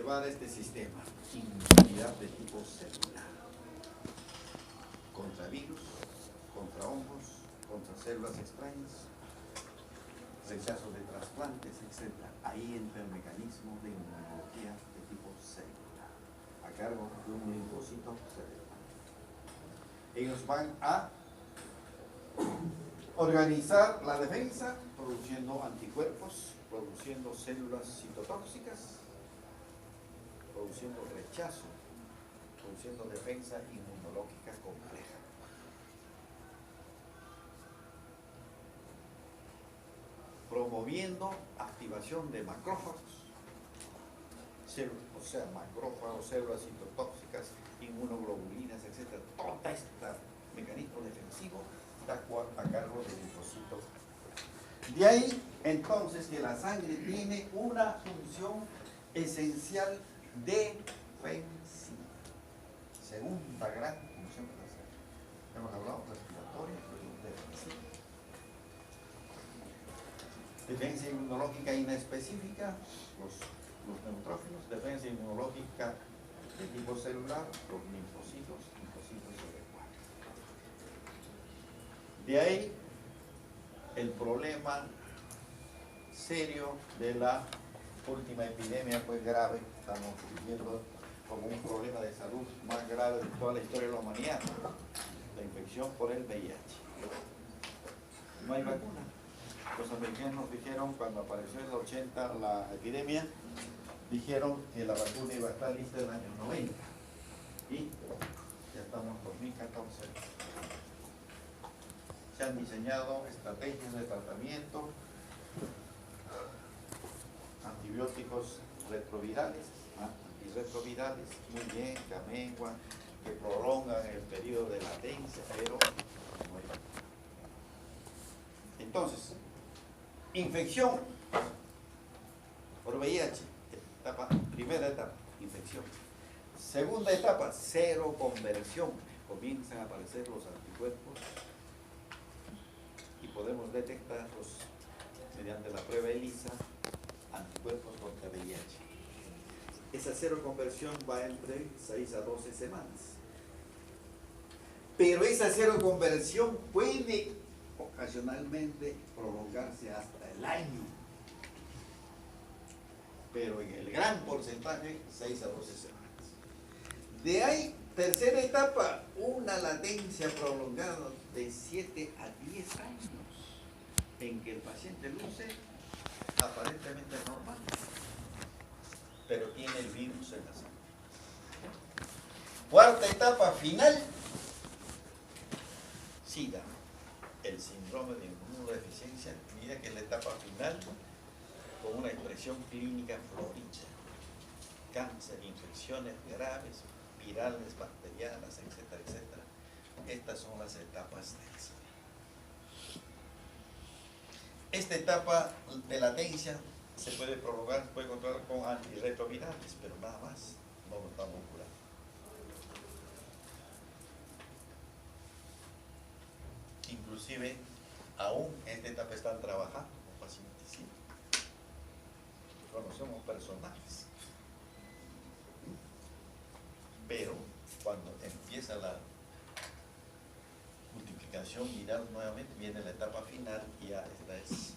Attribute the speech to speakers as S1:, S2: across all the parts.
S1: observar este sistema. Inmunidad de tipo celular. Contra virus, contra hongos, contra células extrañas, rechazo de trasplantes, etc. Ahí entra el mecanismo de inmunología de tipo celular, a cargo de un linfocito cerebral. Ellos van a organizar la defensa produciendo anticuerpos, produciendo células citotóxicas, produciendo rechazo, produciendo defensa inmunológica compleja. Promoviendo activación de macrófagos, o sea, macrófagos, células citotóxicas, inmunoglobulinas, etc. Todo este mecanismo defensivo está a cargo del linfocito. De ahí, entonces, que la sangre tiene una función esencial defensiva. Segunda gran función de la sangre. Hemos hablado respiratoria, pero defensiva. Defensa inmunológica inespecífica, los neutrófilos, defensa inmunológica de tipo celular, los linfocitos cerebrales. De ahí el problema serio de la última epidemia, pues grave, estamos viviendo como un problema de salud más grave de toda la historia de la humanidad, la infección por el VIH. No hay vacuna. Los americanos dijeron, cuando apareció en el 80 la epidemia, dijeron que la vacuna iba a estar lista en el año 90. Y ya estamos en 2014. Se han diseñado estrategias de tratamiento, antibióticos retrovirales, antirretrovirales, muy bien, que amenguan, que prolongan el periodo de latencia, pero no hay vacuna. Entonces, infección por VIH, primera etapa, infección. Segunda etapa, seroconversión. Comienzan a aparecer los anticuerpos y podemos detectarlos mediante la prueba ELISA, anticuerpos contra VIH. Esa seroconversión va entre 6 a 12 semanas. Pero esa seroconversión puede ocasionalmente prolongarse hasta el año. Pero en el gran porcentaje, 6 a 12 semanas. De ahí, tercera etapa, una latencia prolongada de 7 a 10 años, en que el paciente luce aparentemente normal, pero tiene el virus en la sangre. Cuarta etapa final, SIDA, el síndrome de inmunodeficiencia, mira que es la etapa final con una expresión clínica florida, cáncer, infecciones graves, virales, bacterianas, etcétera, etcétera. Estas son las etapas del SIDA. Esta etapa de latencia se puede prolongar, se puede controlar con antirretrovirales, pero nada más, no lo estamos curando. Inclusive, aún en esta etapa están trabajando con pacientes SIDA. Conocemos personajes. Pero cuando empieza la multiplicación viral nuevamente, viene la etapa final y ya esta es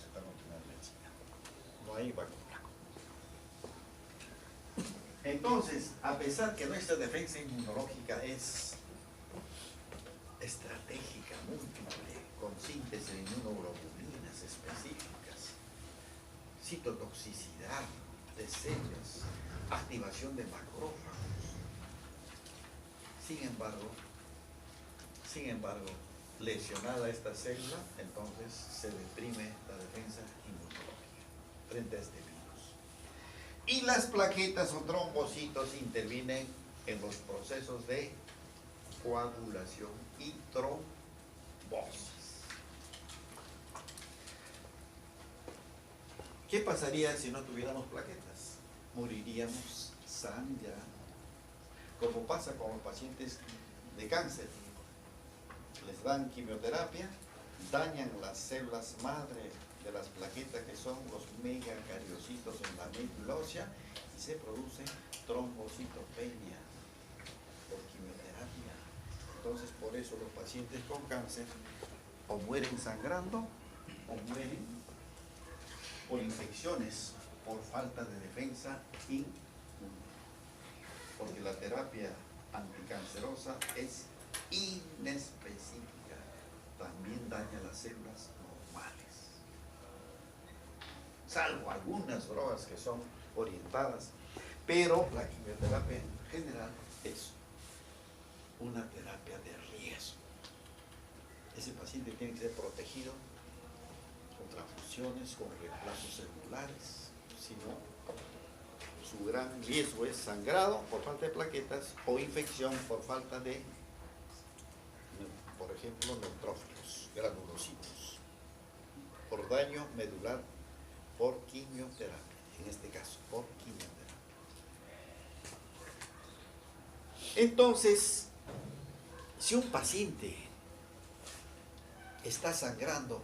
S1: la etapa final del SIDA. No hay vacuna. Entonces, a pesar que nuestra defensa inmunológica es estratégica, múltiple, con síntesis de inmunoglobulinas específicas, citotoxicidad de células, activación de macrófagos. Sin embargo, lesionada esta célula, entonces se deprime la defensa inmunológica frente a este virus. Y las plaquetas o trombocitos intervienen en los procesos de coagulación y trombosis. ¿Qué pasaría si no tuviéramos plaquetas? Moriríamos sangrando, como pasa con los pacientes de cáncer. Les dan quimioterapia, dañan las células madre de las plaquetas, que son los megacariocitos en la médula ósea, y se produce trombocitopenia por quimioterapia. Entonces, por eso los pacientes con cáncer o mueren sangrando o mueren por infecciones, por falta de defensa inmune. Porque la terapia anticancerosa es inespecífica, también daña las células normales, salvo algunas drogas que son orientadas, pero la quimioterapia en general es una terapia de riesgo. Ese paciente tiene que ser protegido con transfusiones, con reemplazos celulares, si no, su gran riesgo es sangrado por falta de plaquetas o infección por falta de, por ejemplo, neutrófilos, granulocitos, por daño medular por quimioterapia, en este caso, por quimioterapia. Entonces, si un paciente está sangrando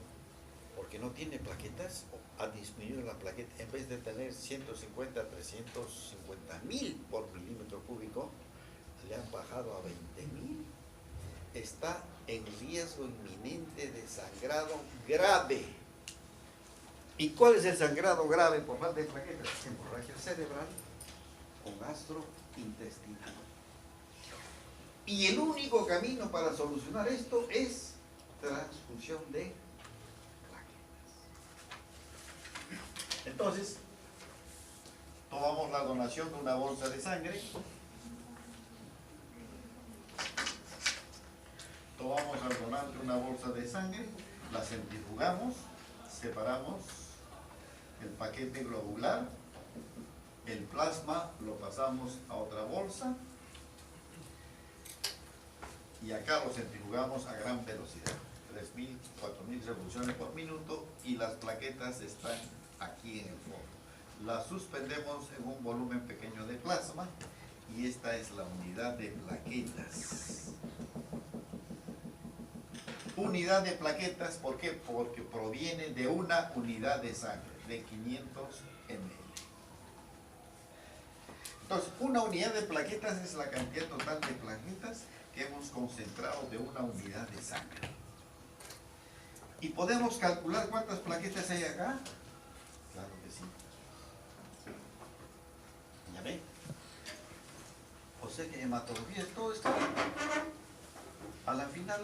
S1: porque no tiene plaquetas, o ha disminuido la plaqueta, en vez de tener 150 a 350.000 por milímetro cúbico, le han bajado a 20.000, está en riesgo inminente de sangrado grave. ¿Y cuál es el sangrado grave por falta de plaquetas? Hemorragia cerebral o gastrointestinal. Y el único camino para solucionar esto es transfusión de plaquetas. Entonces, tomamos la donación de una bolsa de sangre, tomamos al donante una bolsa de sangre, la centrifugamos, separamos el paquete globular, el plasma lo pasamos a otra bolsa y acá lo centrifugamos a gran velocidad, 3.000, 4.000 revoluciones por minuto, y las plaquetas están aquí en el fondo. Las suspendemos en un volumen pequeño de plasma y esta es la unidad de plaquetas. Unidad de plaquetas, ¿por qué? Porque proviene de una unidad de sangre, de 500 ml. Entonces, una unidad de plaquetas es la cantidad total de plaquetas que hemos concentrado de una unidad de sangre. ¿Y podemos calcular cuántas plaquetas hay acá? Claro que sí. ¿Ya ven? O sea que hematología es todo esto. A la final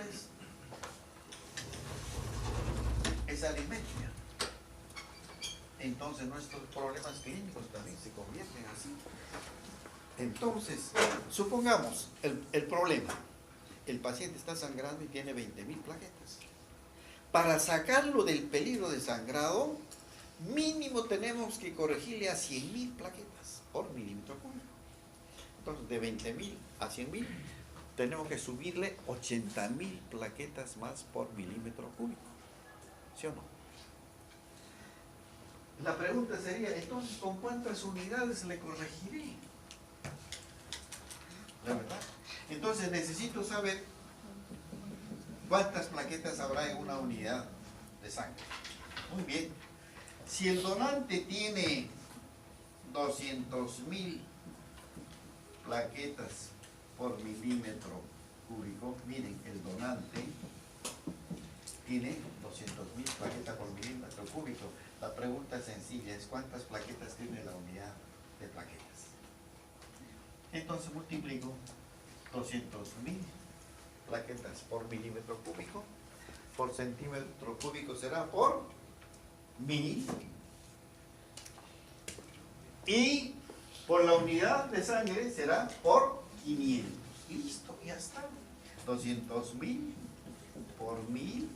S1: es aritmética. Entonces nuestros problemas clínicos también se convierten así. Entonces, supongamos el problema. El paciente está sangrando y tiene 20.000 plaquetas. Para sacarlo del peligro de sangrado, mínimo tenemos que corregirle a 100.000 plaquetas por milímetro cúbico. Entonces, de 20.000 a 100.000, tenemos que subirle 80.000 plaquetas más por milímetro cúbico. ¿Sí o no? La pregunta sería, entonces, ¿con cuántas unidades le corregiré? ¿La verdad? Entonces necesito saber cuántas plaquetas habrá en una unidad de sangre. Muy bien. Si el donante tiene 200.000 plaquetas por milímetro cúbico, miren, el donante tiene 200.000 plaquetas por milímetro cúbico. La pregunta sencilla es, ¿cuántas plaquetas tiene la unidad de plaquetas? Entonces multiplico 200.000 plaquetas por milímetro cúbico, por centímetro cúbico será por 1.000, y por la unidad de sangre será por 500. Listo, ya está. 200.000 por 1.000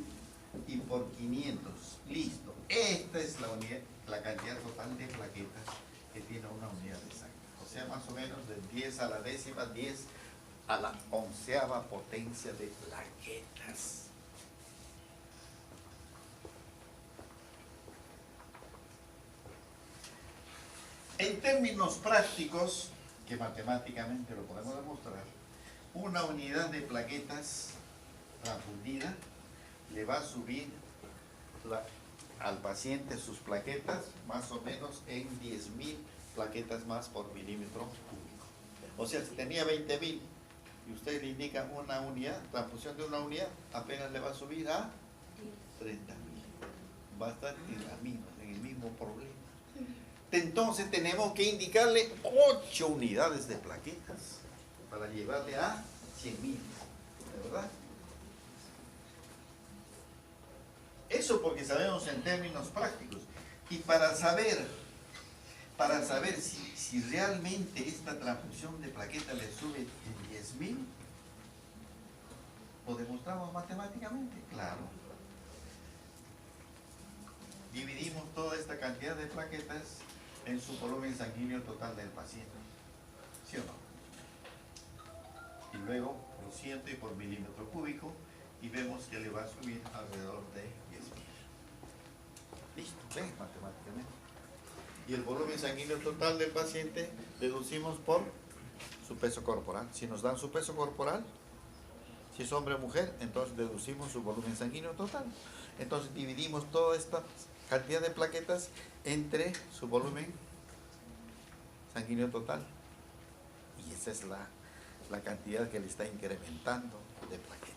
S1: y por 500. Listo. Esta es la unidad, la cantidad total de plaquetas que tiene una unidad de sangre. O sea, más o menos de 10 a la décima, 10 a la 11ª potencia de plaquetas. En términos prácticos, que matemáticamente lo podemos demostrar, una unidad de plaquetas transfundida le va a subir al paciente sus plaquetas más o menos en 10.000 plaquetas más por milímetro cúbico. O sea, si tenía 20.000 y usted le indica una unidad, transfusión de una unidad, apenas le va a subir a 30.000. Va a estar en el mismo problema. Entonces tenemos que indicarle 8 unidades de plaquetas para llevarle a 100.000, ¿verdad? Eso porque sabemos en términos prácticos. Y para saber si realmente esta transfusión de plaquetas le sube en 10.000, ¿lo demostramos matemáticamente? Claro. Dividimos toda esta cantidad de plaquetas en su volumen sanguíneo total del paciente. ¿Sí o no? Y luego por ciento y por milímetro cúbico, y vemos que le va a subir alrededor de 10.000. Listo, ¿ven? Matemáticamente. Y el volumen sanguíneo total del paciente deducimos por su peso corporal. Si nos dan su peso corporal, si es hombre o mujer, entonces deducimos su volumen sanguíneo total. Entonces dividimos toda esta cantidad de plaquetas entre su volumen sanguíneo total. Y esa es la cantidad que le está incrementando de plaquetas.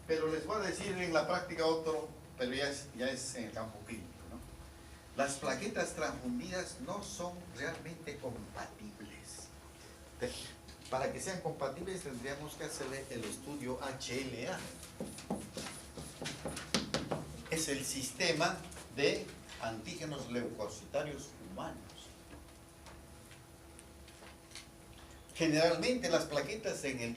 S1: Pero les voy a decir en la práctica otro, pero ya es en el campo clínico, ¿no? Las plaquetas transfundidas no son realmente compatibles. Para que sean compatibles tendríamos que hacerle el estudio HLA. Es el sistema de antígenos leucocitarios humanos. Generalmente las plaquetas en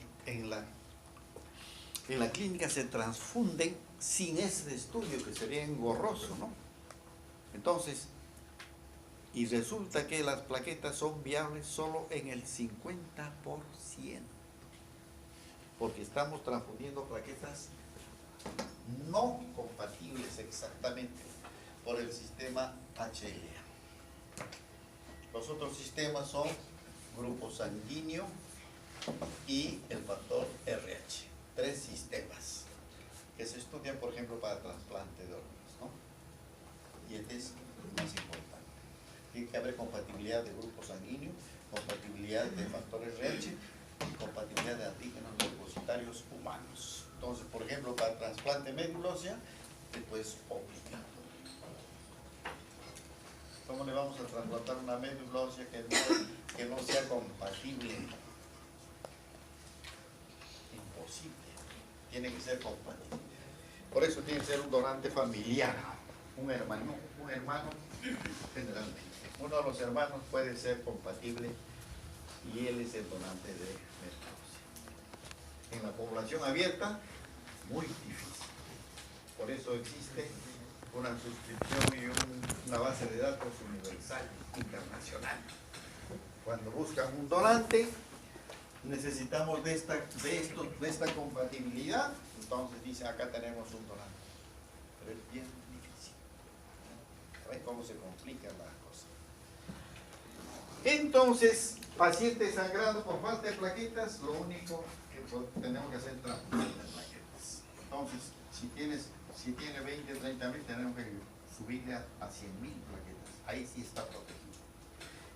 S1: la clínica se transfunden sin ese estudio, que sería engorroso, ¿no? Entonces, y resulta que las plaquetas son viables solo en el 50%, porque estamos transfundiendo plaquetas no compatibles exactamente por el sistema HLA. Los otros sistemas son grupo sanguíneo y el factor RH. 3 sistemas que se estudian, por ejemplo, para trasplante de órganos, ¿no? Y este es más importante. Tiene que haber compatibilidad de grupo sanguíneo, compatibilidad de factor RH y compatibilidad de antígenos leucocitarios humanos. Entonces, por ejemplo, para trasplante médula ósea, esto es obligado. ¿Cómo le vamos a trasplantar una médula ósea que no sea compatible? Imposible. Tiene que ser compatible. Por eso tiene que ser un donante familiar, un hermano generalmente. Uno de los hermanos puede ser compatible y él es el donante de médula ósea. En la población abierta, muy difícil. Por eso existe una suscripción y una base de datos universal, internacional. Cuando buscan un donante, necesitamos de esta compatibilidad, entonces dice, acá tenemos un donante. Pero es bien difícil. ¿Ven cómo se complican las cosas? Entonces, paciente sangrando por falta de plaquetas, lo único que tenemos que hacer es transfusión de plaquetas. Entonces, si tiene 20 o 30.000, tenemos que subirle a 100.000 plaquetas. Ahí sí está protegido.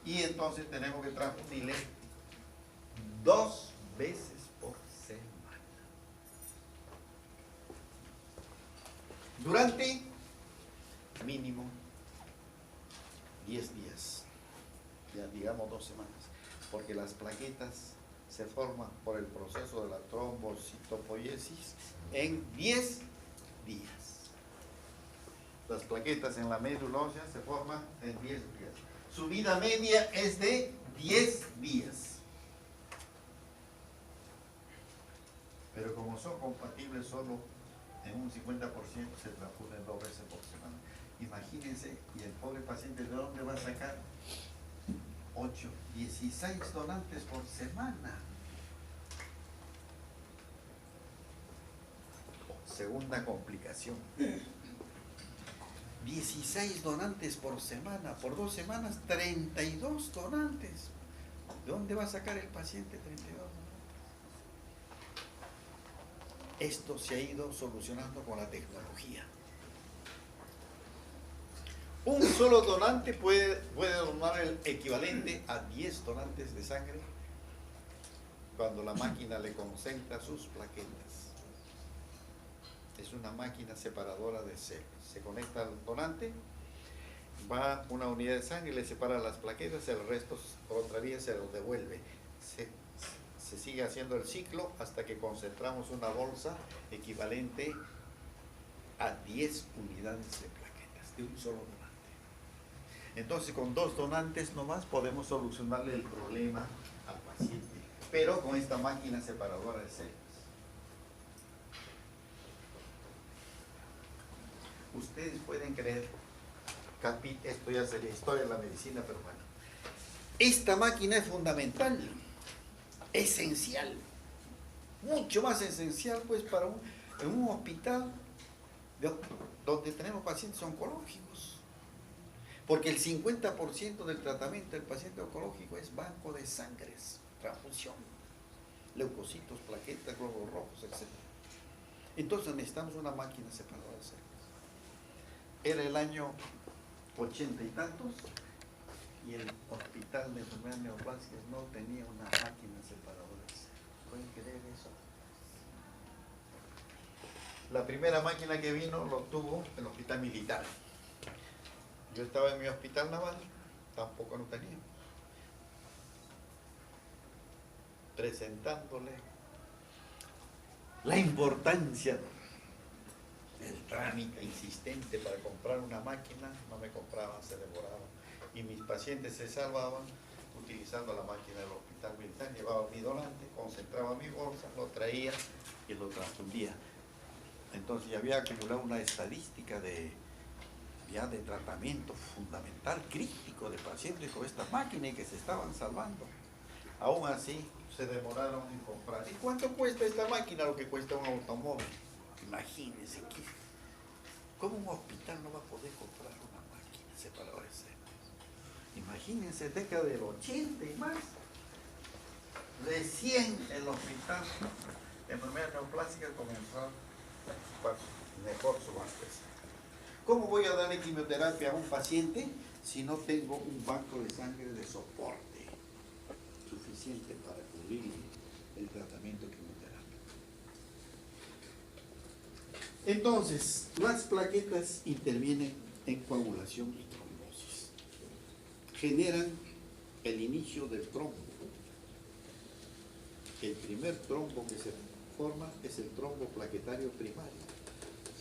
S1: Y entonces tenemos que transfundirle 2 veces por semana. Durante mínimo 10 días. Ya digamos 2 semanas. Porque las plaquetas se forman por el proceso de la trombocitopoiesis en 10 días. Las plaquetas en la médula ósea se forman en 10 días. Su vida media es de 10 días. Pero como son compatibles solo en un 50%, se transfunden 2 veces por semana. Imagínense, y el pobre paciente, ¿de dónde va a sacar 8, 16 donantes por semana? Segunda complicación. 16 donantes por semana, por 2 semanas, 32 donantes. ¿De dónde va a sacar el paciente 32 donantes? Esto se ha ido solucionando con la tecnología. solo donante puede donar el equivalente a 10 donantes de sangre cuando la máquina le concentra sus plaquetas. Es una máquina separadora de células. Se conecta al donante, va una unidad de sangre, le separa las plaquetas, el resto otra vía se lo devuelve. Se sigue haciendo el ciclo hasta que concentramos una bolsa equivalente a 10 unidades de plaquetas de un solo donante. Entonces, con 2 donantes nomás podemos solucionarle el problema al paciente, pero con esta máquina separadora de células. Ustedes pueden creer, esto ya sería historia de la medicina, pero bueno, esta máquina es fundamental, esencial, mucho más esencial pues en un hospital donde tenemos pacientes oncológicos, porque el 50% del tratamiento del paciente oncológico es banco de sangres, transfusión, leucocitos, plaquetas, glóbulos rojos, etc. Entonces necesitamos una máquina separadora de células. Era el año 80 y tantos y el hospital de enfermedades neoplásicas no tenía una máquina separadora de células. ¿Pueden creer eso? La primera máquina que vino lo tuvo el hospital militar. Yo estaba en mi hospital naval, tampoco no teníamos. Presentándole la importancia del trámite insistente para comprar una máquina, no me compraban, se devoraban. Y mis pacientes se salvaban utilizando la máquina del hospital militar. Llevaba mi donante, concentraba mi bolsa, lo traía y lo transfundía. Entonces ya había acumulado una estadística de tratamiento fundamental, crítico de pacientes con esta máquina y que se estaban salvando. Aún así, se demoraron en comprar. ¿Y cuánto cuesta esta máquina? Lo que cuesta un automóvil. Imagínense ¿cómo un hospital no va a poder comprar una máquina separadora de células? Imagínense, década del 80 y más. Recién el hospital de enfermedades neoplásicas comenzó mejor su banco. ¿Cómo voy a darle quimioterapia a un paciente si no tengo un banco de sangre de soporte suficiente para cubrir el tratamiento quimioterápico? Entonces, las plaquetas intervienen en coagulación y trombosis. Generan el inicio del trombo. El primer trombo que se forma es el trombo plaquetario primario.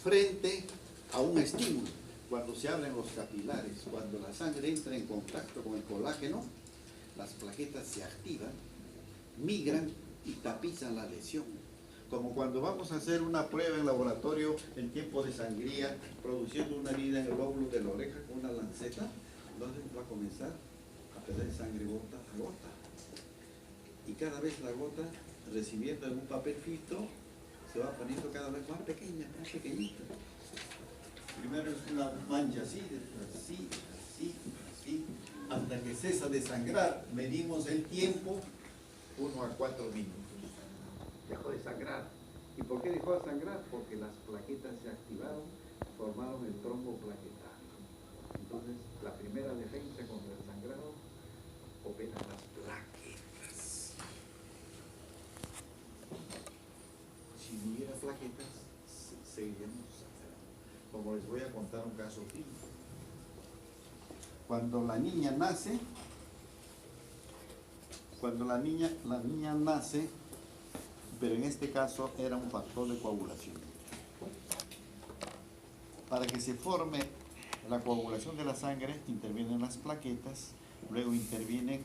S1: Frente a un estímulo, cuando se abren los capilares, cuando la sangre entra en contacto con el colágeno, las plaquetas se activan, migran y tapizan la lesión. Como cuando vamos a hacer una prueba en laboratorio en tiempo de sangría, produciendo una herida en el lóbulo de la oreja con una lanceta, entonces va a comenzar a perder sangre gota a gota. Y cada vez la gota, recibiendo en un papel filtro, se va poniendo cada vez más pequeña, más pequeñita. Primero es una mancha así, así, así, así, hasta que cesa de sangrar. Medimos el tiempo, 1 a 4 minutos. Dejó de sangrar. ¿Y por qué dejó de sangrar? Porque las plaquetas se activaron, formaron el trombo plaquetario. Entonces, la primera defensa contra el sangrado opera las plaquetas. Si no hubiera plaquetas, seguiríamos sangrando. Como les voy a contar un caso clínico. Cuando la niña nace, pero en este caso era un factor de coagulación. Para que se forme la coagulación de la sangre, intervienen las plaquetas, luego intervienen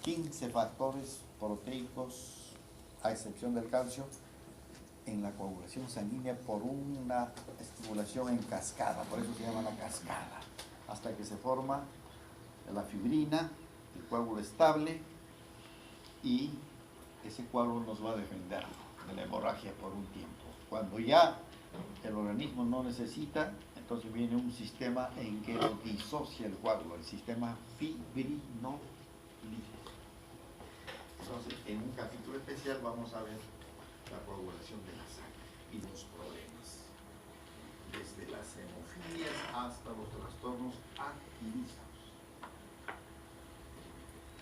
S1: 15 factores proteicos, a excepción del calcio, en la coagulación sanguínea por una estimulación en cascada, por eso se llama la cascada, hasta que se forma la fibrina, el coágulo estable, y ese coágulo nos va a defender de la hemorragia por un tiempo. Cuando ya el organismo no necesita, entonces viene un sistema en que lo disocia el coágulo, el sistema fibrinolítico. Entonces, en un capítulo especial vamos a ver la coagulación de la sangre y los problemas, desde las hemofilias hasta los trastornos. trastornos activistas.